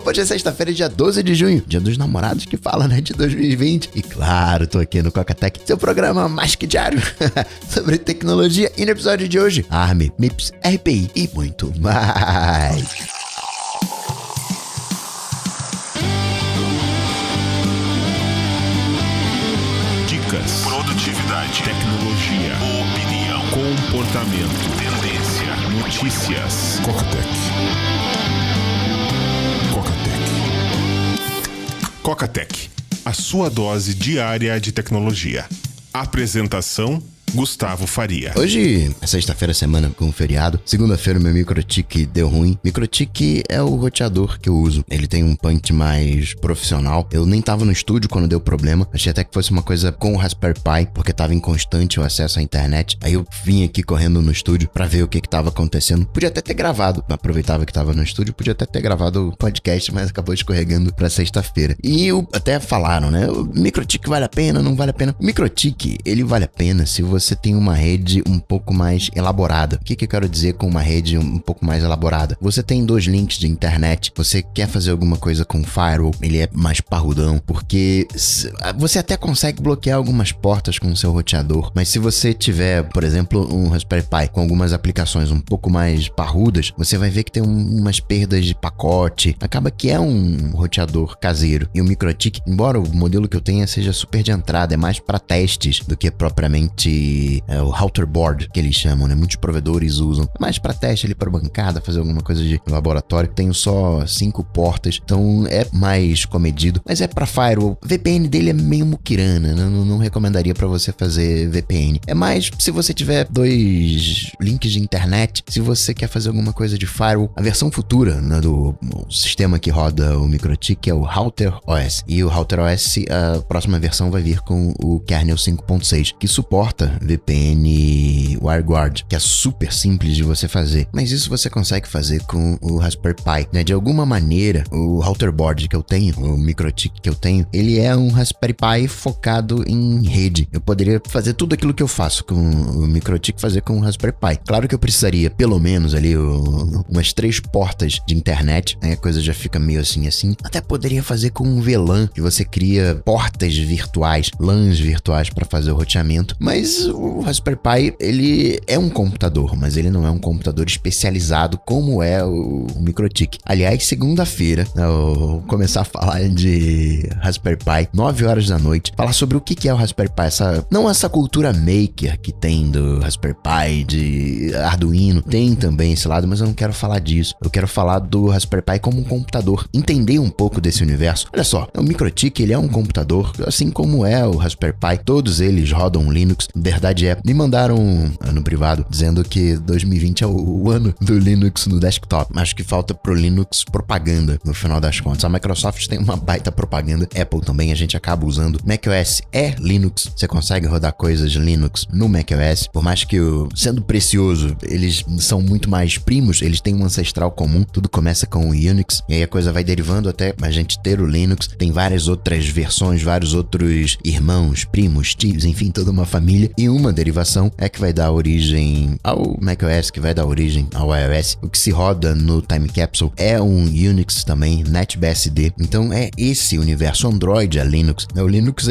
Hoje é sexta-feira, dia 12 de junho, dia dos namorados que fala, né, de 2020. E claro, tô aqui no Cocatec, seu programa mais que diário sobre tecnologia. E no episódio de hoje, ARM, MIPS, RPI e muito mais. Dicas, produtividade, tecnologia, opinião, comportamento, tendência, notícias. Cocatec. Cocatec, a sua dose diária de tecnologia. Apresentação: Gustavo Faria. Hoje é sexta-feira, semana com feriado. Segunda-feira meu MikroTik deu ruim. MikroTik é o roteador que eu uso. Ele tem um punch mais profissional. Eu nem tava no estúdio quando deu problema. Achei até que fosse uma coisa com o Raspberry Pi, porque tava inconstante o acesso à internet. Aí eu vim aqui correndo no estúdio pra ver o que tava acontecendo. Podia até ter gravado. Aproveitava que tava no estúdio, podia até ter gravado o podcast, mas acabou escorregando pra sexta-feira. E até falaram, né? O MikroTik vale a pena, não vale a pena? O MikroTik, ele vale a pena se você tem uma rede um pouco mais elaborada. O que eu quero dizer com uma rede um pouco mais elaborada? Você tem 2 links de internet, você quer fazer alguma coisa com firewall, ele é mais parrudão, porque você até consegue bloquear algumas portas com o seu roteador, mas se você tiver, por exemplo, um Raspberry Pi com algumas aplicações um pouco mais parrudas, você vai ver que tem umas perdas de pacote. Acaba que é um roteador caseiro. E o MikroTik, embora o modelo que eu tenha seja super de entrada, é mais para testes do que propriamente o router board, que eles chamam, né? Muitos provedores usam. Mais para teste ali para bancada, fazer alguma coisa de laboratório. Tenho só 5 portas, então é mais comedido. Mas é para firewall. O VPN dele é meio muquirana, não recomendaria para você fazer VPN. É mais se você tiver 2 links de internet, se você quer fazer alguma coisa de firewall. A versão futura, né, do sistema que roda o MikroTik é o Router OS. E o Router OS, a próxima versão vai vir com o kernel 5.6, que suporta VPN WireGuard, que é super simples de você fazer, mas isso você consegue fazer com o Raspberry Pi, né? De alguma maneira, o router board que eu tenho, o MikroTik que eu tenho, ele é um Raspberry Pi focado em rede. Eu poderia fazer tudo aquilo que eu faço com o MikroTik, fazer com o Raspberry Pi. Claro que eu precisaria, pelo menos ali, umas 3 portas de internet, aí a coisa já fica meio assim. Até poderia fazer com um VLAN, que você cria portas virtuais, LANs virtuais para fazer o roteamento, mas o Raspberry Pi, ele é um computador, mas ele não é um computador especializado como é o MikroTik. Aliás, segunda-feira, eu vou começar a falar de Raspberry Pi, 9 horas da noite, falar sobre o que é o Raspberry Pi, não essa cultura maker que tem do Raspberry Pi, de Arduino, tem também esse lado, mas eu não quero falar disso. Eu quero falar do Raspberry Pi como um computador, entender um pouco desse universo. Olha só, o MikroTik, ele é um computador, assim como é o Raspberry Pi, todos eles rodam Linux. Verdade é, me mandaram no privado dizendo que 2020 é o ano do Linux no desktop. Acho que falta pro Linux propaganda, no final das contas. A Microsoft tem uma baita propaganda, Apple também, a gente acaba usando. macOS é Linux, você consegue rodar coisas Linux no macOS, por mais que, sendo precioso, eles são muito mais primos, eles têm um ancestral comum, tudo começa com o Unix, e aí a coisa vai derivando até a gente ter o Linux. Tem várias outras versões, vários outros irmãos, primos, tios, enfim, toda uma família, e uma derivação é que vai dar origem ao macOS, que vai dar origem ao iOS. O que se roda no Time Capsule é um Unix também, NetBSD. Então é esse universo. Android é Linux. O Linux,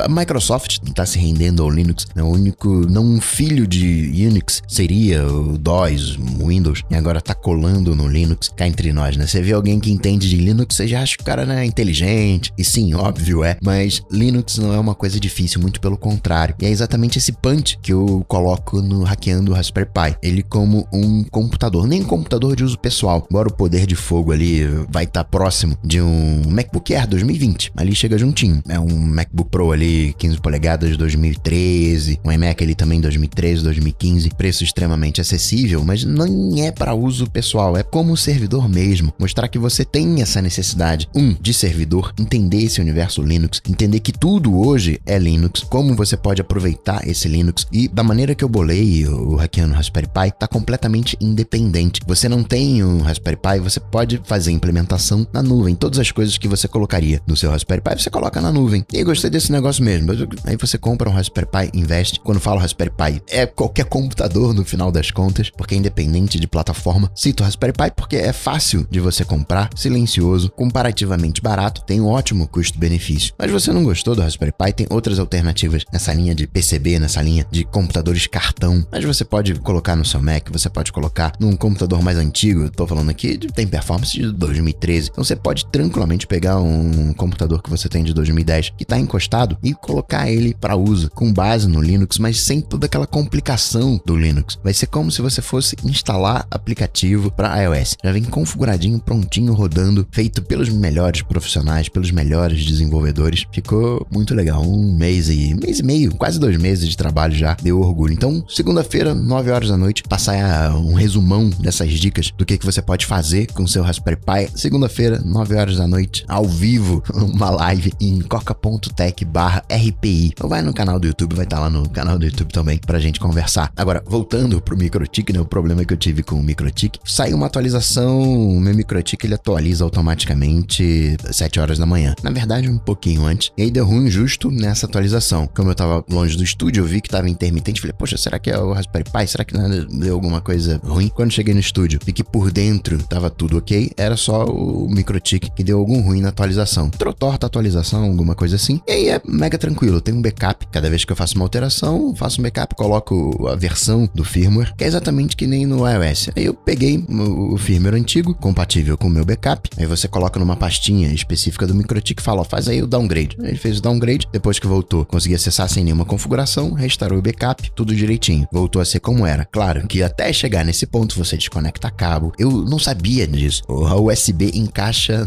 a Microsoft está se rendendo ao Linux. O único, não um filho de Unix seria o DOS, o Windows, e agora tá colando no Linux, cá entre nós, né? Você vê alguém que entende de Linux, você já acha que o cara, né, é inteligente, e sim, óbvio é, mas Linux não é uma coisa difícil, muito pelo contrário. E é exatamente esse punch que eu coloco no Hackeando o Raspberry Pi. Ele como um computador, nem um computador de uso pessoal, embora o poder de fogo ali vai estar próximo de um MacBook Air 2020, ali chega juntinho. É um MacBook Pro ali, 15 polegadas de 2013, um iMac ali também 2013, 2015, preço extremamente acessível, mas não é para uso pessoal, é como servidor mesmo, mostrar que você tem essa necessidade, de servidor, entender esse universo Linux, entender que tudo hoje é Linux, como você pode aproveitar esse OS Linux. E da maneira que eu bolei o Hackeando Raspberry Pi, tá completamente independente. Você não tem um Raspberry Pi, você pode fazer a implementação na nuvem. Todas as coisas que você colocaria no seu Raspberry Pi, você coloca na nuvem. E eu gostei desse negócio mesmo. Aí você compra um Raspberry Pi, investe. Quando eu falo Raspberry Pi, é qualquer computador no final das contas, porque é independente de plataforma. Cito o Raspberry Pi porque é fácil de você comprar, silencioso, comparativamente barato, tem um ótimo custo-benefício. Mas você não gostou do Raspberry Pi, tem outras alternativas nessa linha de PCB, nessa linha de computadores cartão. Mas você pode colocar no seu Mac, você pode colocar num computador mais antigo. Tô falando aqui tem performance de 2013. Então você pode tranquilamente pegar um computador que você tem de 2010 que tá encostado e colocar ele para uso com base no Linux, mas sem toda aquela complicação do Linux. Vai ser como se você fosse instalar aplicativo para iOS. Já vem configuradinho, prontinho, rodando, feito pelos melhores profissionais, pelos melhores desenvolvedores. Ficou muito legal. Um mês e meio, quase 2 meses de trabalho já. Deu orgulho. Então, segunda-feira, 9 horas da noite, passar um resumão dessas dicas do que você pode fazer com o seu Raspberry Pi. Segunda-feira, 9 horas da noite, ao vivo, uma live em coca.tech/RPI. Então vai no canal do YouTube, vai estar lá no canal do YouTube também pra gente conversar. Agora, voltando pro MikroTik, né? O problema que eu tive com o MikroTik, saiu uma atualização, o meu MikroTik ele atualiza automaticamente às 7 horas da manhã. Na verdade, um pouquinho antes. E aí deu ruim justo nessa atualização. Como eu tava longe do estúdio, eu vi que tava intermitente. Falei, poxa, será que é o Raspberry Pi? Será que deu alguma coisa ruim? Quando cheguei no estúdio, vi que por dentro tava tudo ok. Era só o MikroTik que deu algum ruim na atualização. Entrou torta a atualização, alguma coisa assim. E aí é mega tranquilo. Tem um backup. Cada vez que eu faço uma alteração, faço um backup, coloco a versão do firmware, que é exatamente que nem no iOS. Aí eu peguei o firmware antigo, compatível com o meu backup. Aí você coloca numa pastinha específica do MikroTik e fala, ó, faz aí o downgrade. Aí ele fez o downgrade, depois que voltou, consegui acessar sem nenhuma configuração, restaurou o backup, tudo direitinho. Voltou a ser como era. Claro que até chegar nesse ponto, você desconecta cabo. Eu não sabia disso. A USB encaixa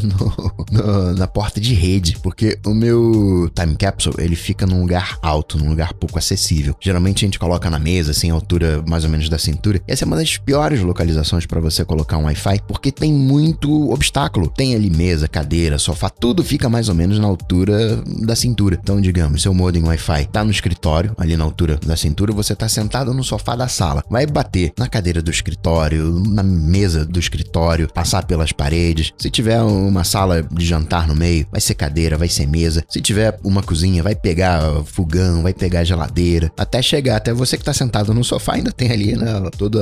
na porta de rede, porque o meu time capsule, ele fica num lugar alto, num lugar pouco acessível. Geralmente a gente coloca na mesa, assim, a altura mais ou menos da cintura. Essa é uma das piores localizações para você colocar um Wi-Fi, porque tem muito obstáculo. Tem ali mesa, cadeira, sofá, tudo fica mais ou menos na altura da cintura. Então, digamos, seu modem Wi-Fi tá no escritório, ali na altura da cintura, você tá sentado no sofá da sala. Vai bater na cadeira do escritório, na mesa do escritório, passar pelas paredes. Se tiver uma sala de jantar no meio, vai ser cadeira, vai ser mesa. Se tiver uma cozinha, vai pegar fogão, vai pegar geladeira, até chegar, até você que tá sentado no sofá, ainda tem ali, né, todo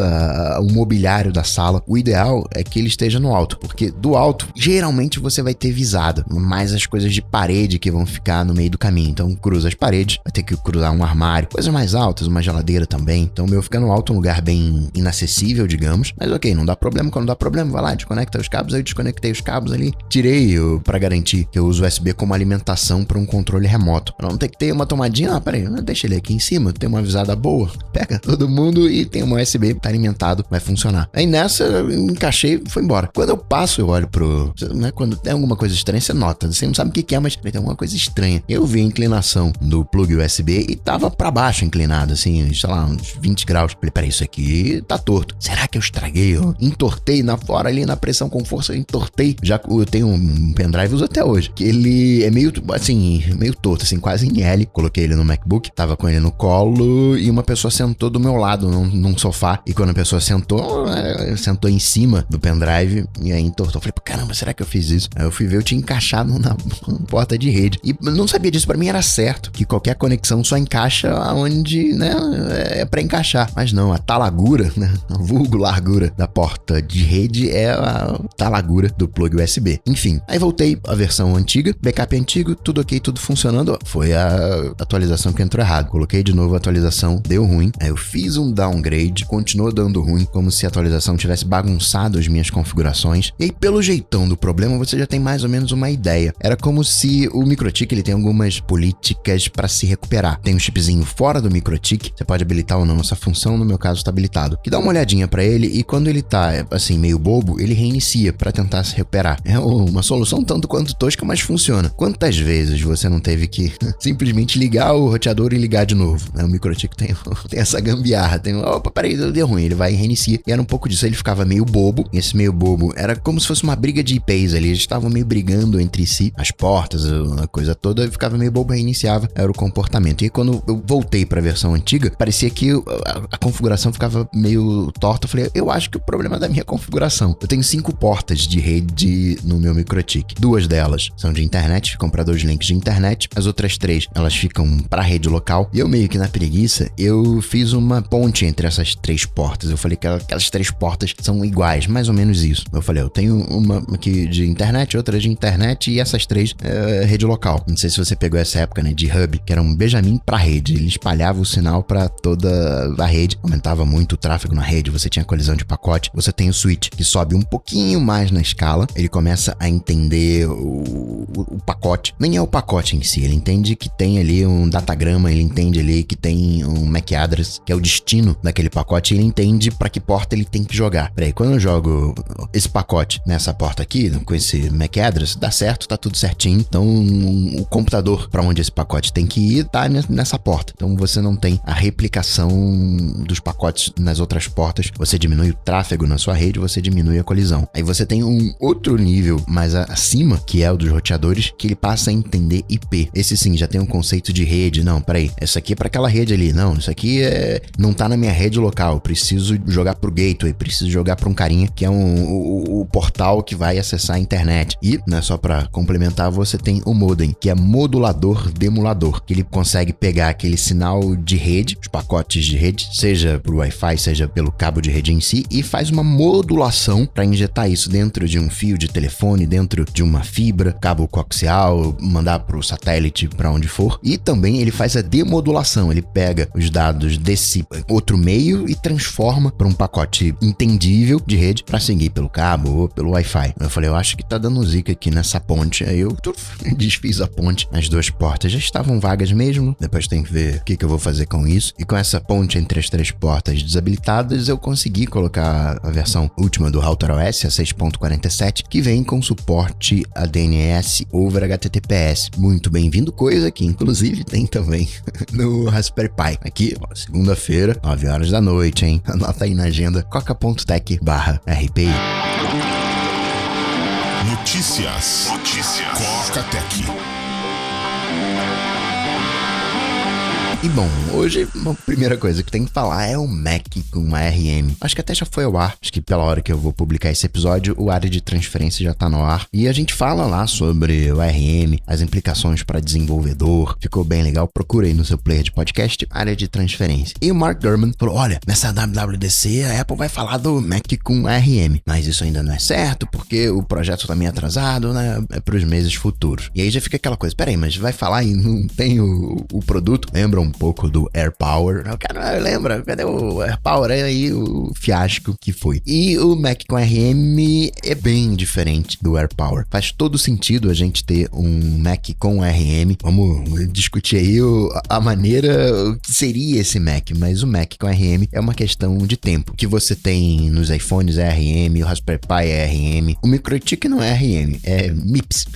o mobiliário da sala. O ideal é que ele esteja no alto, porque do alto, geralmente você vai ter visada, mais as coisas de parede que vão ficar no meio do caminho. Então, cruza as paredes, vai ter que cruzar um armário, coisas mais altas, uma geladeira também. Então, o meu fica no alto, um lugar bem inacessível, digamos. Mas ok, não dá problema. Quando dá problema, vai lá, desconecta os cabos. Aí eu desconectei os cabos ali, tirei pra garantir que eu uso USB como alimentação para um controle remoto. Pra não ter que ter uma tomadinha, peraí, deixa ele aqui em cima, tem uma visada boa, pega todo mundo e tem uma USB, tá alimentado, vai funcionar. Aí nessa, eu encaixei, foi embora. Quando eu passo, eu olho né, quando tem alguma coisa estranha, você nota, você não sabe o que é, mas tem alguma coisa estranha. Eu vi a inclinação do plug USB e tava pra baixo inclinado, assim, sei lá, uns 20 graus. Falei, peraí, isso aqui tá torto. Será que eu estraguei? Eu entortei na fora ali, na pressão com força, eu entortei. Já eu tenho um pendrive, uso até hoje, que ele é meio, assim, meio torto, assim, quase em L. Coloquei ele no MacBook, tava com ele no colo e uma pessoa sentou do meu lado num sofá. E quando a pessoa sentou em cima do pendrive e aí entortou. Eu falei, caramba, será que eu fiz isso? Aí eu fui ver, eu tinha encaixado na porta de rede. E não sabia disso, pra mim era certo, que qualquer conexão só encaixa onde, né, é pra encaixar. Mas não, a talagura, né, a vulgo largura da porta de rede é a talagura do plug USB. Enfim, aí voltei à versão antiga, backup antigo, tudo ok, tudo funcionando. Foi a atualização que entrou errado. Coloquei de novo a atualização, deu ruim. Aí eu fiz um downgrade, continuou dando ruim, como se a atualização tivesse bagunçado as minhas configurações. E aí, pelo jeitão do problema, você já tem mais ou menos uma ideia. Era como se o MikroTik, ele tem algumas políticas para se recuperar. Tem um chipzinho fora do MikroTik, você pode habilitar ou não essa função, no meu caso tá habilitado, que dá uma olhadinha para ele e quando ele tá, assim, meio bobo, ele reinicia para tentar se recuperar. É uma solução tanto quanto tosca, mas funciona. Quantas vezes você não teve que simplesmente ligar o roteador e ligar de novo? O MikroTik tem essa gambiarra, opa, peraí, deu ruim, ele vai e reinicia. E era um pouco disso, ele ficava meio bobo, e esse meio bobo era como se fosse uma briga de IPs ali, eles estavam meio brigando entre si, as portas, a coisa toda, ficava meio bobo, reiniciava, era o comportamento. E quando eu voltei voltei pra versão antiga, parecia que a configuração ficava meio torta. Eu falei, eu acho que o problema é da minha configuração. Eu tenho 5 portas de rede no meu MikroTik. 2 delas são de internet, ficam para 2 links de internet. As outras 3, elas ficam pra rede local. E eu meio que na preguiça, eu fiz uma ponte entre essas 3 portas. Eu falei que aquelas 3 portas são iguais, mais ou menos isso. Eu falei, eu tenho uma aqui de internet, outra de internet e essas 3 rede local. Não sei se você pegou essa época, né, de hub, que era um Benjamin pra rede. Ele espalhava o sinal pra toda a rede, aumentava muito o tráfego na rede, você tinha colisão de pacote. Você tem o switch, que sobe um pouquinho mais na escala, ele começa a entender o pacote. Nem é o pacote em si, ele entende que tem ali um datagrama, ele entende ali que tem um MAC address, que é o destino daquele pacote, e ele entende pra que porta ele tem que jogar. Peraí, quando eu jogo esse pacote nessa porta aqui, com esse MAC address, dá certo, tá tudo certinho. Então, o computador pra onde esse pacote tem que ir tá nessa porta. Então, você não tem a replicação dos pacotes nas outras portas, você diminui o tráfego na sua rede, você diminui a colisão. Aí você tem um outro nível mais acima, que é o dos roteadores, que ele passa a entender IP. Esse sim, já tem um conceito de rede. Não, peraí, isso aqui é pra aquela rede ali. Não, isso aqui não tá na minha rede local. Preciso jogar pro gateway, preciso jogar pra um carinha que é o portal que vai acessar a internet. E, né, só pra complementar, você tem o modem, que é modulador-demulador, que ele consegue pegar aquele sinal de rede, os pacotes de rede, seja pro Wi-Fi, seja pelo cabo de rede em si, e faz uma modulação para injetar isso dentro de um fio de telefone, dentro de uma fibra, cabo coaxial, mandar pro satélite, para onde for. E também ele faz a demodulação, ele pega os dados desse outro meio e transforma para um pacote entendível de rede para seguir pelo cabo ou pelo Wi-Fi. Eu falei, eu acho que tá dando zica aqui nessa ponte. Aí eu desfiz a ponte. As 2 portas já estavam vagas mesmo. Depois tem que ver o que eu vou fazer com isso. E com essa ponte entre as 3 portas desabilitadas, eu consegui colocar a versão última do RouterOS, a 6.47, que vem com suporte a DNS over HTTPS. Muito bem-vindo, coisa que inclusive tem também no Raspberry Pi. Aqui, ó, segunda-feira, 9 horas da noite, hein? Anota aí na agenda, coca.tech/RPI. Notícias. Coca Tech. E bom, hoje a primeira coisa que tem que falar é o Mac com ARM. Acho que até já foi ao ar, acho que pela hora que eu vou publicar esse episódio, o área de transferência já tá no ar. E a gente fala lá sobre o ARM, as implicações para desenvolvedor, ficou bem legal. Procura aí no seu player de podcast, área de transferência. E o Mark Gurman falou, olha, nessa WWDC a Apple vai falar do Mac com ARM, mas isso ainda não é certo, porque o projeto tá meio atrasado, né, é pros meses futuros. E aí já fica aquela coisa, peraí, mas vai falar e não tem o produto? Lembra um pouco do AirPower. O cara lembra, cadê o AirPower? É aí o fiasco que foi. E o Mac com ARM é bem diferente do AirPower. Faz todo sentido a gente ter um Mac com ARM. Vamos discutir aí a maneira que seria esse Mac, mas o Mac com ARM é uma questão de tempo. O que você tem nos iPhones é ARM, o Raspberry Pi é ARM, o MikroTik não é ARM, é MIPS.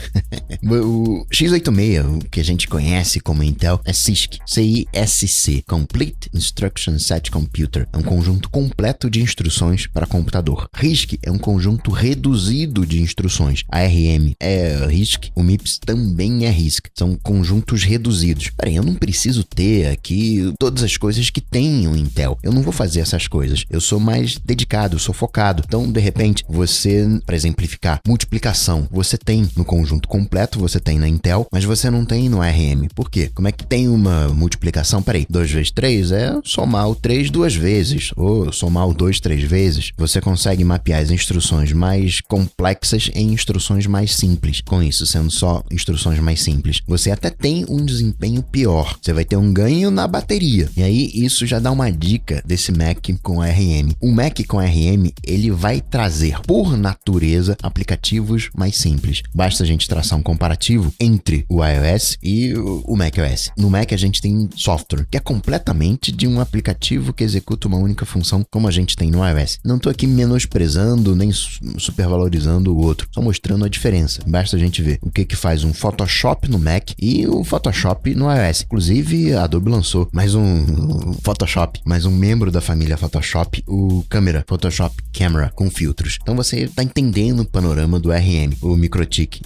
O x86, o que a gente conhece como Intel, é CISC, CISC, Complete Instruction Set Computer, é um conjunto completo de instruções para computador. RISC é um conjunto reduzido de instruções. A ARM é RISC, o MIPS também é RISC, são conjuntos reduzidos. Peraí, eu não preciso ter aqui todas as coisas que tem o Intel. Eu não vou fazer essas coisas. Eu sou mais dedicado, eu sou focado. Então, de repente, você, para exemplificar, multiplicação, você tem no conjunto completo, você tem na Intel, mas você não tem no ARM. Por quê? Como é que tem uma multiplicação? Peraí, 2 vezes 3 é somar o 3 2 vezes, ou somar o 2 3 vezes. Você consegue mapear as instruções mais complexas em instruções mais simples. Com isso, sendo só instruções mais simples, você até tem um desempenho pior. Você vai ter um ganho na bateria. E aí, isso já dá uma dica desse Mac com ARM. O Mac com ARM, ele vai trazer, por natureza, aplicativos mais simples. Basta a gente traçar um comparativo entre o iOS e o macOS. No Mac, a gente tem software, que é completamente de um aplicativo que executa uma única função, como a gente tem no iOS. Não estou aqui menosprezando, nem supervalorizando o outro, só mostrando a diferença. Basta a gente ver o que faz um Photoshop no Mac e o Photoshop no iOS. Inclusive, a Adobe lançou mais um Photoshop, mais um membro da família Photoshop, o Photoshop Camera, com filtros. Então você está entendendo o panorama do ARM. O MikroTik,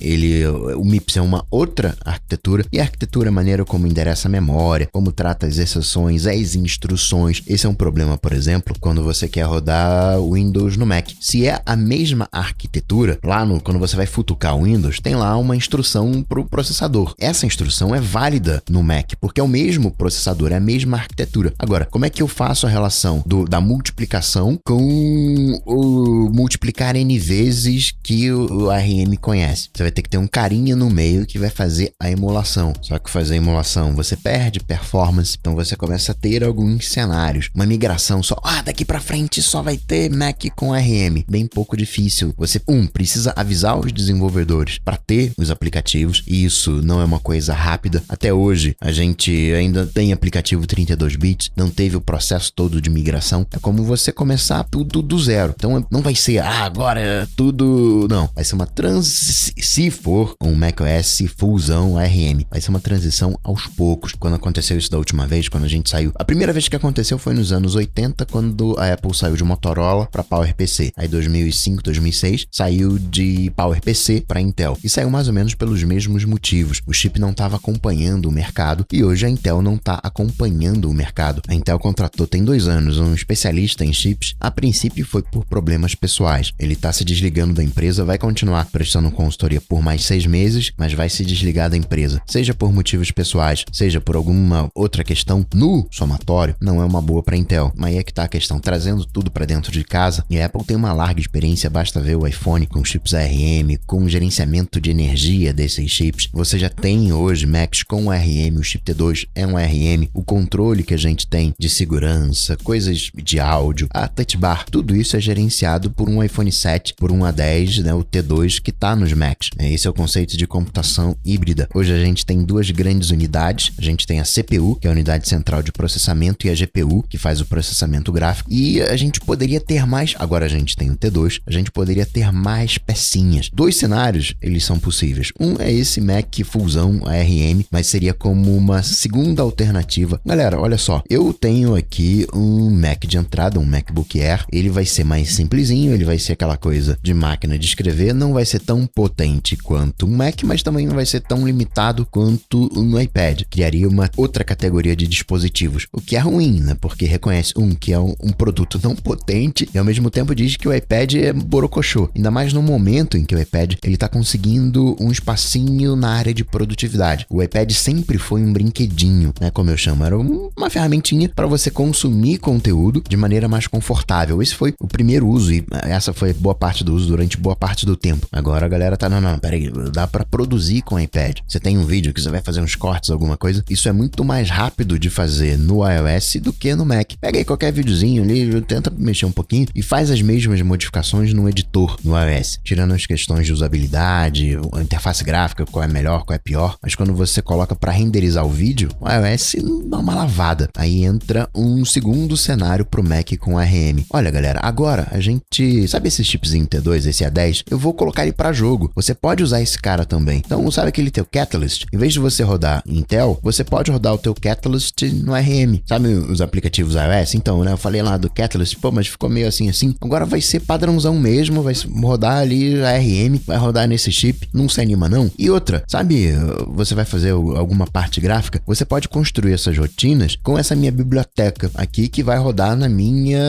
o MIPS é uma outra arquitetura, e a arquitetura é a maneira como endereça a memória, como como trata as exceções, as instruções. Esse é um problema, por exemplo, quando você quer rodar Windows no Mac. Se é a mesma arquitetura, quando você vai futucar o Windows, tem lá uma instrução para o processador. Essa instrução é válida no Mac, porque é o mesmo processador, é a mesma arquitetura. Agora, como é que eu faço a relação da multiplicação com o multiplicar N vezes que o ARM conhece? Você vai ter que ter um carinha no meio que vai fazer a emulação. Só que fazer a emulação, você perde performance, então você começa a ter alguns cenários. Uma migração só, daqui pra frente só vai ter Mac com ARM. Bem pouco difícil. Você, precisa avisar os desenvolvedores para ter os aplicativos, e isso não é uma coisa rápida. Até hoje, a gente ainda tem aplicativo 32 bits, não teve o processo todo de migração. É como você começar tudo do zero. Então, não vai ser, agora é tudo... Não, vai ser uma se for um macOS fullzão ARM, vai ser uma transição aos poucos. Quando aconteceu isso da última vez, quando a gente saiu... A primeira vez que aconteceu foi nos anos 80, quando a Apple saiu de Motorola para PowerPC. Aí 2005, 2006, saiu de PowerPC para Intel. E saiu mais ou menos pelos mesmos motivos. O chip não estava acompanhando o mercado e hoje a Intel não está acompanhando o mercado. A Intel contratou, tem 2 anos, um especialista em chips. A princípio foi por problemas pessoais. Ele está se desligando da empresa, vai continuar prestando consultoria por mais 6 meses, mas vai se desligar da empresa. Seja por motivos pessoais, seja por alguma outra questão, no somatório, não é uma boa para Intel. Mas aí é que tá a questão, trazendo tudo para dentro de casa. E a Apple tem uma larga experiência, basta ver o iPhone com chips ARM, com gerenciamento de energia desses chips. Você já tem hoje Macs com ARM, o chip T2 é um ARM, o controle que a gente tem de segurança, coisas de áudio, a touch bar, tudo isso é gerenciado por um iPhone 7, por um A10, né, o T2 que tá nos Macs. Esse é o conceito de computação híbrida. Hoje a gente tem 2 grandes unidades, a gente tem a CPU, que é a unidade central de processamento, e a GPU, que faz o processamento gráfico, e a gente poderia ter mais, agora a gente tem o T2, a gente poderia ter mais pecinhas. 2 cenários, eles são possíveis. Um é esse Mac fullzão ARM, mas seria como uma segunda alternativa. Galera, olha só, eu tenho aqui um Mac de entrada, um MacBook Air, ele vai ser mais simplesinho, ele vai ser aquela coisa de máquina de escrever, não vai ser tão potente quanto um Mac, mas também não vai ser tão limitado quanto um iPad. Criaria uma outra categoria de dispositivos, o que é ruim, né? Porque reconhece que é um produto não potente e ao mesmo tempo diz que o iPad é borocochô. Ainda mais no momento em que o iPad ele tá conseguindo um espacinho na área de produtividade. O iPad sempre foi um brinquedinho, né? Como eu chamo, era uma ferramentinha para você consumir conteúdo de maneira mais confortável. Esse foi o primeiro uso e essa foi boa parte do uso durante boa parte do tempo. Agora a galera tá, não, peraí, dá para produzir com o iPad. Você tem um vídeo que você vai fazer uns cortes, alguma coisa, isso é muito mais rápido de fazer no iOS do que no Mac. Pega aí qualquer videozinho ali, tenta mexer um pouquinho e faz as mesmas modificações no editor no iOS, tirando as questões de usabilidade, a interface gráfica, qual é melhor, qual é pior, mas quando você coloca para renderizar o vídeo, o iOS dá uma lavada. Aí entra um segundo cenário pro Mac com ARM. Olha, galera, agora a gente, sabe esse chipzinho T2, esse A10? Eu vou colocar ele para jogo. Você pode usar esse cara também. Então, sabe aquele teu Catalyst? Em vez de você rodar Intel, você pode rodar o teu Catalyst no ARM. Sabe os aplicativos iOS? Então, né, eu falei lá do Catalyst, mas ficou meio assim. Agora vai ser padrãozão mesmo, vai rodar ali ARM, vai rodar nesse chip, não se anima não. E outra, sabe, você vai fazer alguma parte gráfica, você pode construir essas rotinas com essa minha biblioteca aqui que vai rodar na minha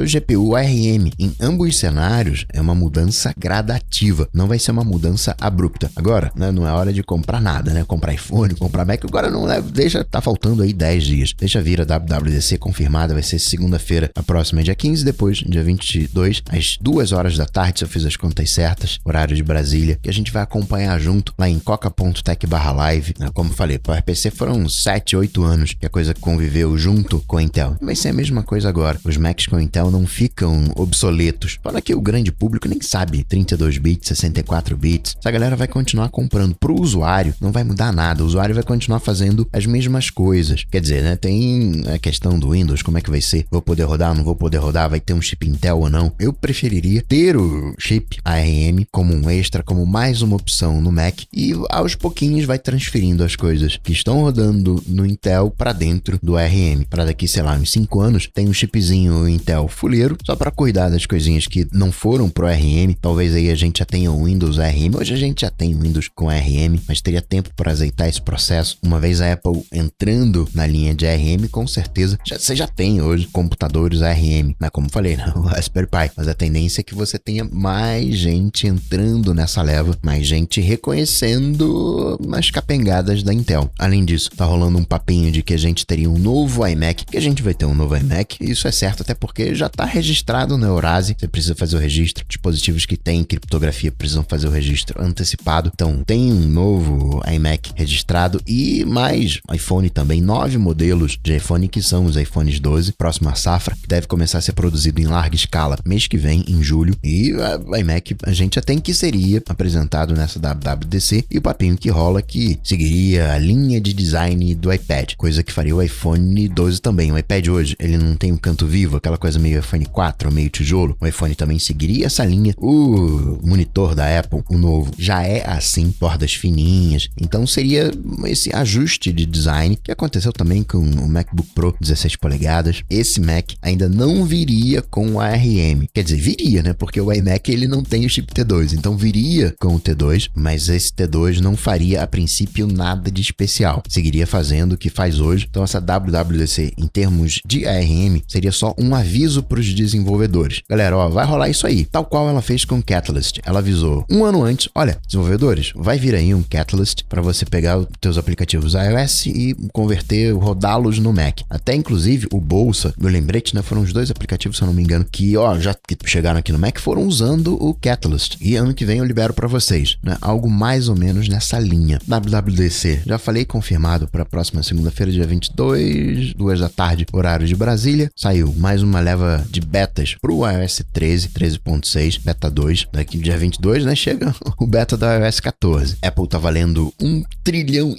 GPU ARM. Em ambos cenários é uma mudança gradativa, não vai ser uma mudança abrupta. Agora, né, não é hora de comprar nada, né? Comprar iPhone, comprar Mac, agora não, né? Tá faltando aí 10 dias. Deixa vir a WWDC confirmada, vai ser segunda-feira, a próxima é dia 15, depois dia 22, às 2 horas da tarde, se eu fiz as contas certas, horário de Brasília, que a gente vai acompanhar junto lá em coca.tech/live. Como falei, para o RPC foram 7, 8 anos que a coisa conviveu junto com a Intel. Vai ser a mesma coisa agora. Os Macs com Intel não ficam obsoletos. Fala que o grande público nem sabe 32 bits, 64 bits. Essa galera vai continuar comprando. Pro usuário, não vai mudar nada. O usuário vai continuar fazendo as mesmas coisas. Quer dizer, né? Tem a questão do Windows, como é que vai ser? Vou poder rodar, não vou poder rodar? Vai ter um chip Intel ou não? Eu preferiria ter o chip ARM como um extra, como mais uma opção no Mac, e aos pouquinhos vai transferindo as coisas que estão rodando no Intel para dentro do ARM. Para daqui, sei lá, uns 5 anos, tem um chipzinho Intel fuleiro, só para cuidar das coisinhas que não foram pro ARM. Talvez aí a gente já tenha o Windows ARM. Hoje a gente já tem Windows com ARM, mas teria tempo para azeitar esse processo. Uma vez a Apple entrando na linha de ARM, com certeza você já tem hoje computadores ARM, mas como falei, não, o Raspberry Pi, mas a tendência é que você tenha mais gente entrando nessa leva, mais gente reconhecendo as capengadas da Intel. Além disso, tá rolando um papinho de que a gente teria um novo iMac, que a gente vai ter um novo iMac, isso é certo até porque já tá registrado na Eurase, você precisa fazer o registro, dispositivos que têm criptografia precisam fazer o registro antecipado, então tem um novo iMac registrado e mais iPhone também, 9 modelos de iPhone que são os iPhones 12, próxima safra, que deve começar a ser produzido em larga escala mês que vem, em julho, e o iMac a gente já tem que seria apresentado nessa WWDC, e o papinho que rola que seguiria a linha de design do iPad, coisa que faria o iPhone 12 também. O iPad hoje, ele não tem um canto vivo, aquela coisa meio iPhone 4, meio tijolo, o iPhone também seguiria essa linha. O monitor da Apple, o novo, já é assim, bordas fininhas, então seria esse ajuste de design que aconteceu também com o MacBook Pro 16 polegadas. Esse Mac ainda não viria com o ARM, quer dizer, viria, né, porque o iMac ele não tem o chip T2, então viria com o T2, mas esse T2 não faria a princípio nada de especial, seguiria fazendo o que faz hoje. Então essa WWDC em termos de ARM seria só um aviso para os desenvolvedores, galera, ó, vai rolar isso aí, tal qual ela fez com o Catalyst. Ela avisou um ano antes, olha, desenvolvedores, vai vir aí um Catalyst para você pegar os teus aplicativos iOS e converter, rodá-los no Mac. Até inclusive o Bolsa, meu lembrete, né, foram os 2 aplicativos, se eu não me engano, que ó, já que chegaram aqui no Mac, foram usando o Catalyst, e ano que vem eu libero para vocês, né, algo mais ou menos nessa linha. WWDC, já falei, confirmado para a próxima segunda-feira, dia 22, 2 da tarde, horário de Brasília. Saiu mais uma leva de betas pro iOS 13, 13.6, beta 2, daqui dia 22, né, chega o beta da iOS 14. Apple tá valendo $1,5 trilhão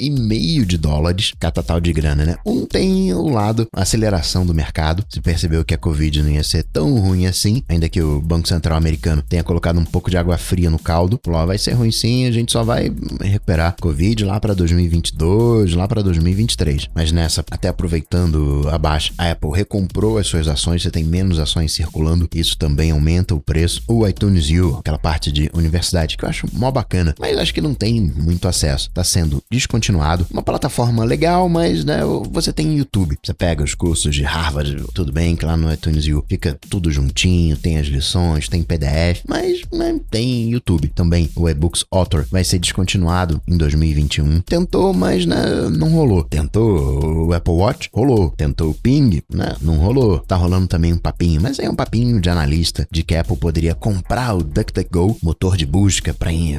de dólares, catatal de grana, né? Tem o lado aceleração do mercado, se percebeu que a Covid não ia ser tão ruim assim, ainda que o Banco Central americano tenha colocado um pouco de água fria no caldo, falou, vai ser ruim sim, a gente só vai recuperar Covid lá para 2022, lá para 2023. Mas nessa, até aproveitando a baixa, a Apple recomprou as suas ações, você tem menos ações circulando, isso também aumenta o preço. O iTunes U, aquela parte de universidade que eu acho mó bacana, mas acho que não tem muito acesso, tá sendo descontinuado. Uma plataforma legal, mas né, você tem YouTube, você pega os cursos de Harvard, tudo bem que lá no iTunes U fica tudo juntinho, tem as lições, tem PDF, mas né, tem YouTube também. O eBooks Author vai ser descontinuado em 2021. Tentou, mas né, não rolou. Tentou o Apple Watch? Rolou. Tentou o Ping? Né, não rolou. Tá rolando também um papinho, mas é um papinho de analista de que a Apple poderia comprar o DuckDuckGo, motor de busca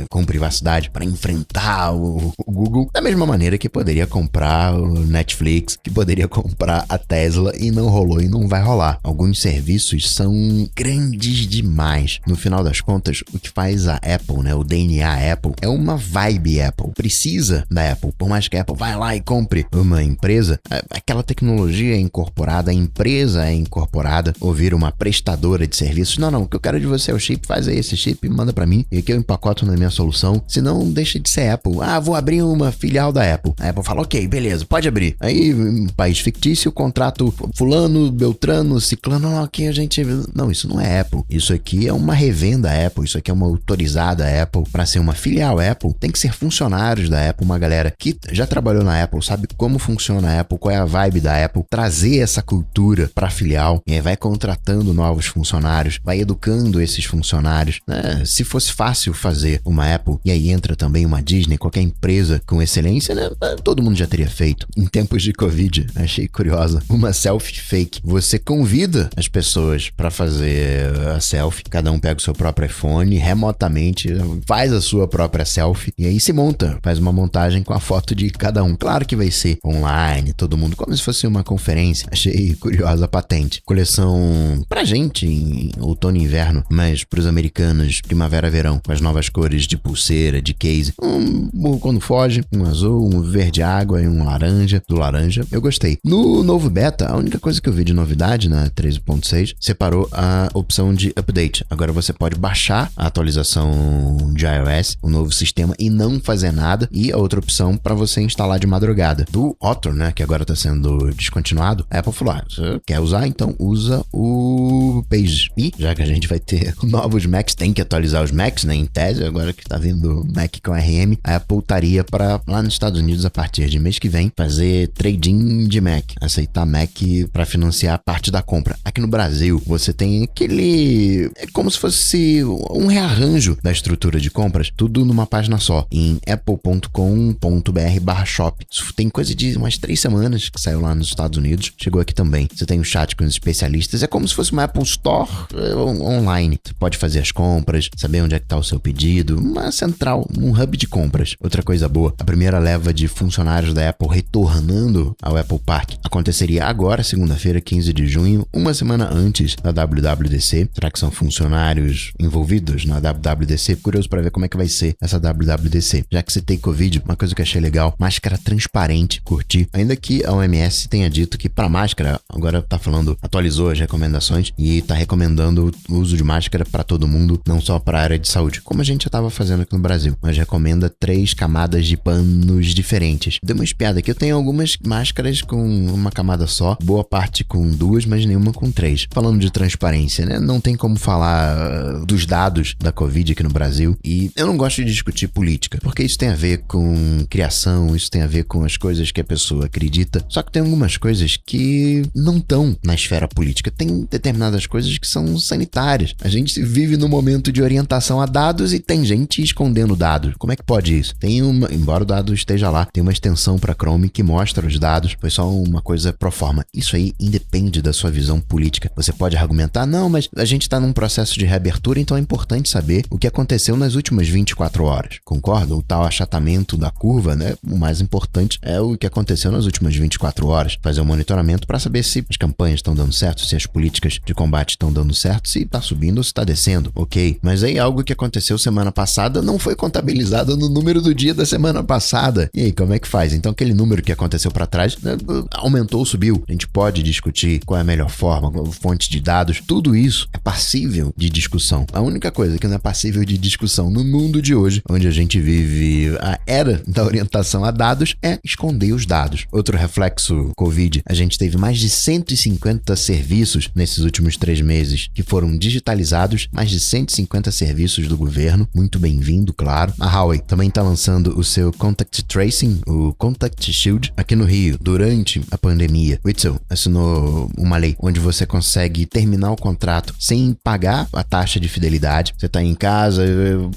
com privacidade, para enfrentar o Google, da mesma maneira que poderia comprar o Netflix, que poderia comprar a Tesla, e não rolou e não vai rolar. Alguns serviços são grandes demais. No final das contas, o que faz a Apple, né, o DNA Apple, é uma vibe Apple. Precisa da Apple. Por mais que a Apple vá lá e compre uma empresa, aquela tecnologia é incorporada, a empresa é incorporada, ou vira uma prestadora de serviços. Não, o que eu quero de você é o chip, faz aí esse chip, manda pra mim, e aqui eu empacoto na minha solução. Senão, deixa de ser Apple. Vou abrir uma filial da Apple. A Apple fala, ok, beleza, pode abrir. Aí, um país fictício, contrato fulano, beltrano, ciclano, ok, a gente... Não, isso não é Apple. Isso aqui é uma revenda Apple, isso aqui é uma autorizada Apple. Para ser uma filial Apple, tem que ser funcionários da Apple, uma galera que já trabalhou na Apple, sabe como funciona a Apple, qual é a vibe da Apple, trazer essa cultura para filial, e aí vai contratando novos funcionários, vai educando esses funcionários, né? Se fosse fácil fazer uma Apple, e aí entra também uma Disney, qualquer empresa com excelência, né? Todo mundo já teria feito. Em tempos de Covid, achei curiosa, uma selfie fake. Você convida as pessoas para fazer a selfie, cada um pega o seu próprio iPhone, remotamente faz a sua própria selfie, e aí se monta, faz uma montagem com a foto de cada um. Claro que vai ser online, todo mundo, como se fosse uma conferência. Achei curiosa a patente. Coleção pra gente em outono e inverno, mas pros americanos, primavera-verão, com as novas cores de pulseira, de case. Um burro quando foge, um azul, um verde água e um laranja. Do laranja, eu gostei. No novo beta, a única coisa que eu vi de novidade na 13.6, separou a opção de update. Agora você pode baixar a atualização de iOS, o novo sistema, e não fazer nada. E a outra opção para você instalar de madrugada. Do Author, né, que agora está sendo descontinuado, a Apple falou, você quer usar? Então usa o Pages. E já que a gente vai ter novos Macs, tem que atualizar os Macs, né, em tese, agora que está vindo Mac com ARM, a Apple estaria para lá nos Estados Unidos a partir de mês que vem fazer trading de Mac, aceitar Mac para financiar parte da compra. Aqui no Brasil, você tem aquele... é como se fosse um rearranjo da estrutura de compras, tudo numa página só, em apple.com.br/shop. Isso tem coisa de umas 3 semanas que saiu lá nos Estados Unidos, chegou aqui também. Você tem um chat com os especialistas, é como se fosse uma Apple Store online. Você pode fazer as compras, saber onde é que tá o seu pedido, uma central, um hub de compras. Outra coisa boa, a primeira leva de funcionários da Apple retornando ao Apple Park aconteceria agora, segunda-feira, 15 de junho, uma semana antes da WWDC. Será que são funcionários envolvidos na WWDC? Curioso para ver como é que vai ser essa WWDC. Já que citei Covid, uma coisa que eu achei legal, máscara transparente, curti. Ainda que a OMS tenha dito que para máscara, agora tá falando, atualizou as recomendações e tá recomendando o uso de máscara para todo mundo, não só para a área de saúde, como a gente já tava fazendo aqui no Brasil, mas recomenda 3 camadas de panos diferentes. Deu uma espiada aqui, eu tenho algumas máscaras com uma camada só, boa parte com 2, mas nenhuma com 3. Falando de transparência, né? Não tem como falar dos dados da Covid aqui no Brasil, e eu não gosto de discutir política, porque isso tem a ver com criação, isso tem a ver com as coisas que a pessoa acredita, só que tem algumas coisas que não estão na esfera política, tem determinadas coisas que são sanitárias. A gente vive num momento de orientação a dados e tem gente escondendo dados. Como é que pode isso? Embora o dado esteja lá, tem uma extensão para Chrome que mostra os dados, foi só uma coisa pro forma. Isso aí independe da sua visão política. Você pode argumentar, não, mas a gente está num processo de reabertura, então é importante saber o que aconteceu nas últimas 24 horas. Concorda? O tal achatamento da curva, né? O mais importante é o que aconteceu nas últimas 24 horas. Fazer um monitoramento para saber se as campanhas estão dando certo, se as políticas de combate estão dando certo, se está subindo ou se está descendo. Ok. Mas aí algo que aconteceu semana passada não foi contabilizado no número do dia da semana passada. E aí, como é que faz? Então aquele número que aconteceu para trás, né, aumentou ou subiu? A gente pode discutir qual é a melhor forma, fonte de dados, tudo isso é passível de discussão. A única coisa que não é passível de discussão no mundo de hoje, onde a gente vive a era da orientação a dados, é esconder os dados. Outro reflexo Covid, a gente teve mais de 150 serviços nesses últimos 3 meses que foram digitalizados, mais de 150 serviços do governo, muito bem-vindo, claro. A Huawei também está lançando o seu Contact Tracing, o Contact Shield, aqui no Rio, durante a pandemia. O Itzel assinou uma lei onde você consegue terminar o contrato sem pagar a taxa de fidelidade. Você está em casa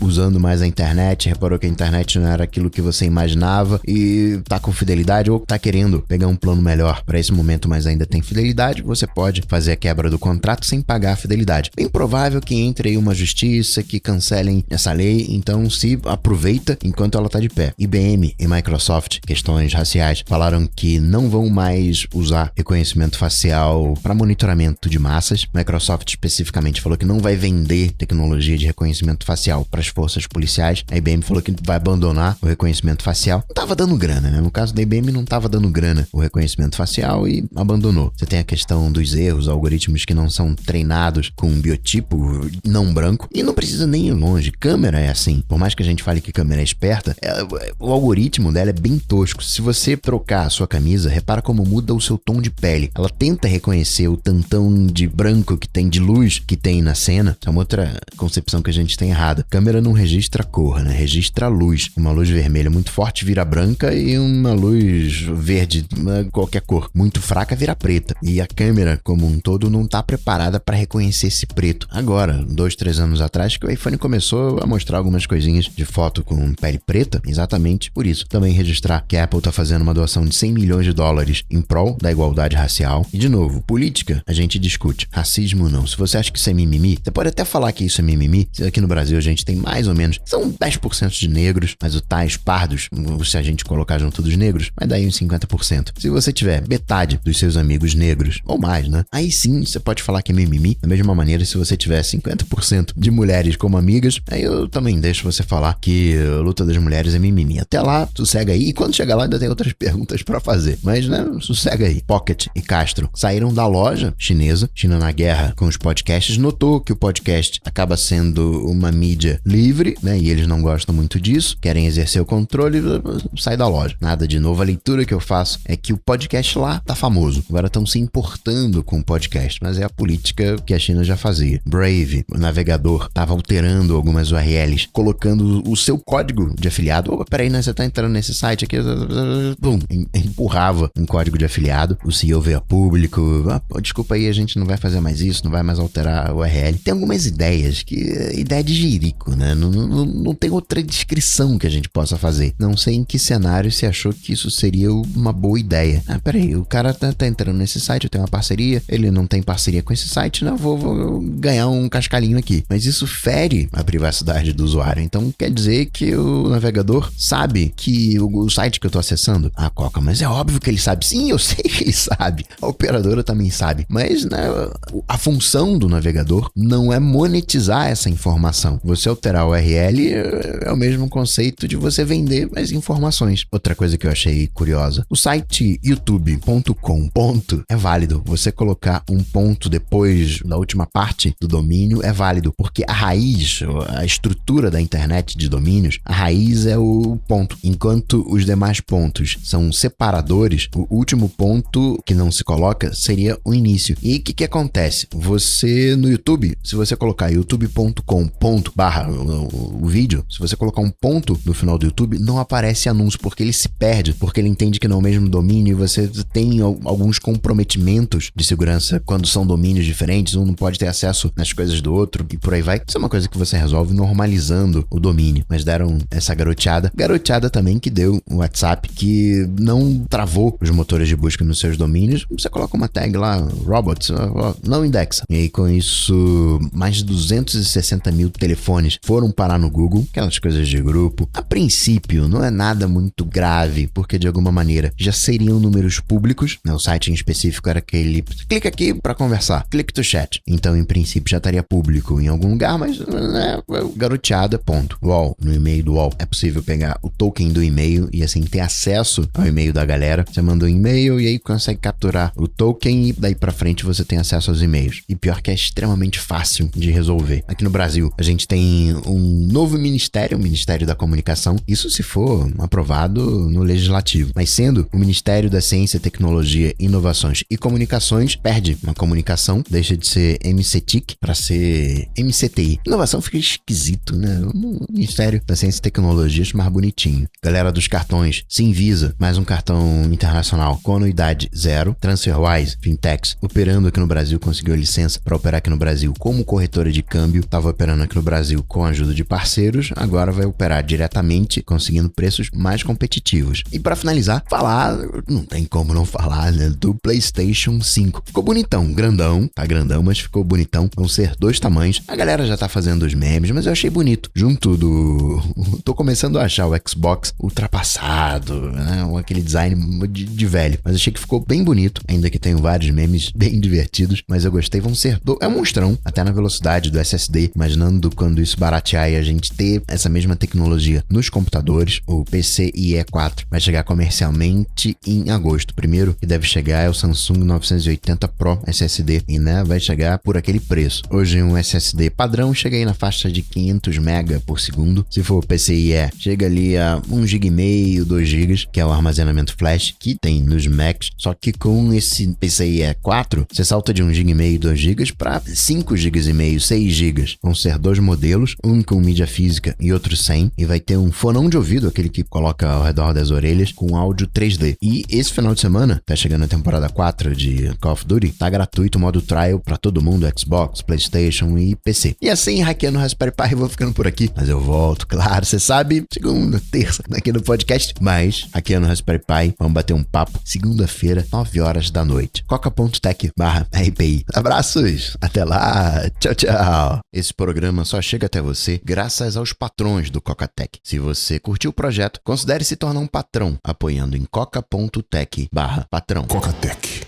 usando mais a internet, reparou que a internet não era aquilo que você imaginava e tá com fidelidade ou tá querendo pegar um plano melhor para esse momento, mas ainda tem fidelidade, você pode fazer a quebra do contrato sem pagar a fidelidade. Bem provável que entre aí uma justiça, que cancelem essa lei, então se aproveita enquanto ela tá de pé. IBM e Microsoft, questões raciais, falaram que não vão mais usar reconhecimento facial para monitoramento de massas. Microsoft especificamente falou que não vai vender tecnologia de reconhecimento facial para as forças policiais. A IBM falou que vai abandonar o reconhecimento facial. Não tava dando grana, né? No caso da IBM não tava dando grana o reconhecimento facial e abandonou. Você tem a questão dos erros, algoritmos que não são treinados com um biotipo não branco, e não precisa nem ir longe. Câmera é assim. Por mais que a gente fale que câmera é esperta, o algoritmo dela é bem tosco. Se você trocar a sua camisa, repara como muda o seu tom de pele. Ela tenta reconhecer o tantão de branco que tem, de luz que tem na cena. Isso é uma outra concepção que a gente tem errada. Câmera não registra cor, né? Registra luz. Uma luz vermelha muito forte vira branca e uma luz verde, qualquer cor, muito fraca vira preta. E a câmera como um todo não está preparada para reconhecer esse preto. Agora, 2, 3 anos atrás, que o iPhone começou a mostrar algumas coisinhas de foto com pele preta, exatamente por isso. Também registrar que a Apple está fazendo uma doação de $100 milhões em prol da igualdade racial. E de novo, política, a gente discute. Racismo não. Se você acha que isso é mimimi, você pode até falar que isso é mimimi. Aqui no Brasil a gente tem mais ou menos, são 10% de negros, mas o tais pardos, se a gente colocar junto dos negros, vai dar aí uns 50%. Se você tiver metade dos seus amigos negros, ou mais, né? Aí sim, você pode falar que é mimimi. Da mesma maneira, se você tiver 50% de mulheres como amigas, aí eu também deixo você falar que a luta das mulheres é mimimi. Até lá, sossega aí. E quando chegar lá, ainda tem outras perguntas pra fazer. Mas, né, sossega aí. Pocket e Castro saíram da loja chinesa. China na guerra com os podcasts. Notou que o podcast acaba sendo uma mídia livre, né? E eles não gostam muito disso. Querem exercer o controle, sai da loja. Nada de novo. A leitura que eu faço é que o podcast lá tá famoso. Agora estão se importando com o podcast. Mas é a política que a China já fazia. Brave, o navegador, tava alterando algumas URLs, colocando o seu código de afiliado. Peraí, né? Você tá entrando nesse site aqui, bum, empurrava um código de afiliado, o CEO veio a público, desculpa aí, a gente não vai fazer mais isso, não vai mais alterar o URL. Tem algumas ideias, ideia de jirico, né? Não tem outra descrição que a gente possa fazer. Não sei em que cenário se achou que isso seria uma boa ideia. Peraí, o cara tá entrando nesse site, eu tenho uma parceria, ele não tem parceria com esse site, não, vou ganhar um cascalhinho aqui. Mas isso fere a privacidade do usuário. Então quer dizer que o navegador sabe que o site que eu tô acessando, Coca, mas é óbvio que ele sabe. Sim, eu sei que ele sabe. A operadora também sabe. Mas, né, a função do navegador não é monetizar essa informação. Você alterar o URL é o mesmo conceito de você vender mais informações. Outra coisa que eu achei curiosa, o site youtube.com é válido. Você colocar um ponto depois da última parte do domínio é válido, porque a raiz, a estrutura da internet de domínios, a raiz é o ponto. Enquanto os demais pontos são separadores, o último ponto que não se coloca seria o início. E o que acontece? Você no YouTube, se você colocar youtube.com o vídeo, se você colocar um ponto no final do YouTube, não aparece anúncio, porque ele se perde, porque ele entende que não é o mesmo domínio e você tem alguns comprometimentos de segurança quando são domínios diferentes, um não pode ter acesso nas coisas do outro e por aí vai. Isso é uma coisa que você resolve normalizando o domínio, mas deram essa garoteada também que deu o WhatsApp, que não travou os motores de busca nos seus domínios. Você coloca uma tag lá, robots, não indexa. E aí com isso, mais de 260 mil telefones foram parar no Google, aquelas coisas de grupo. A princípio, não é nada muito grave, porque de alguma maneira já seriam números públicos, né? O site em específico era aquele, clica aqui para conversar, click to chat. Então, em princípio, já estaria público em algum lugar, mas garoteada, ponto. UOL, no e-mail do UOL, é possível pegar o token do e-mail e assim ter acesso ao e-mail da galera. Você manda um e-mail e aí consegue capturar o token e daí pra frente você tem acesso aos e-mails. E pior que é extremamente fácil de resolver. Aqui no Brasil, a gente tem um novo ministério, o Ministério da Comunicação, isso se for aprovado no Legislativo. Mas sendo o Ministério da Ciência, Tecnologia, Inovações e Comunicações, perde uma comunicação, deixa de ser MCTIC para ser MCTI. Inovação fica esquisito, né? O Ministério da Ciência e Tecnologia acho mais bonitinho. Galera dos cartões, Simvisa, mais um cartão internacional com anuidade zero. TransferWise, Fintechs, operando aqui no Brasil, conseguiu a licença para operar aqui no Brasil como corretora de câmbio, estava operando aqui no Brasil com a ajuda de parceiros, agora vai operar diretamente, conseguindo preços mais competitivos. E para finalizar, não tem como não falar, né, do PlayStation 5. Ficou bonitão, grandão, tá grandão, mas ficou bonitão. Vão ser 2 tamanhos. A galera já tá fazendo os memes, mas eu achei bonito. Junto do... Tô começando a achar o Xbox ultrapassado, né, aquele design de velho. Mas achei que ficou bem bonito, ainda que tenham vários memes bem divertidos, mas eu gostei. Vão ser... É um monstrão, até na velocidade do SSD, imaginando quando isso baratear e a gente ter essa mesma tecnologia nos computadores. O PCIe 4 vai chegar comercialmente em agosto. Primeiro que deve chegar é o Samsung 980 Pro SSD e, né, vai chegar por aquele preço. Hoje um SSD padrão chega aí na faixa de 500 MB por segundo. Se for PCIe, chega ali a 1,5 GB, 2 GB, que é o armazenamento flash que tem nos Macs, só que com esse PCIe 4, você salta de 1,5 GB, 2 GB para 5,5 GB, 6 GB. Vão ser 2 modelos, um com mídia física e outro sem, e vai ter um fonão de ouvido, aquele que coloca ao redor das orelhas, com áudio 3D. E esse final de semana, tá chegando a temporada 4 de Call of Duty, tá gratuito o modo trial pra todo mundo, Xbox, PlayStation e PC. E assim, hackeando o Raspberry Pi, eu vou ficando por aqui, mas eu volto, claro, você sabe, segunda, terça, aqui no podcast, mas hackeando o Raspberry Pi, vamos bater um papo, segunda-feira, 9 horas da noite, coca.tech/RPI. Abraços, até lá, tchau, tchau. Esse programa só chega até você graças aos patrões do Coca-Tech. Se você curtiu o projeto, considere se tornar um patrão, apoiando em coca.tech/patrão. Coca-Tech.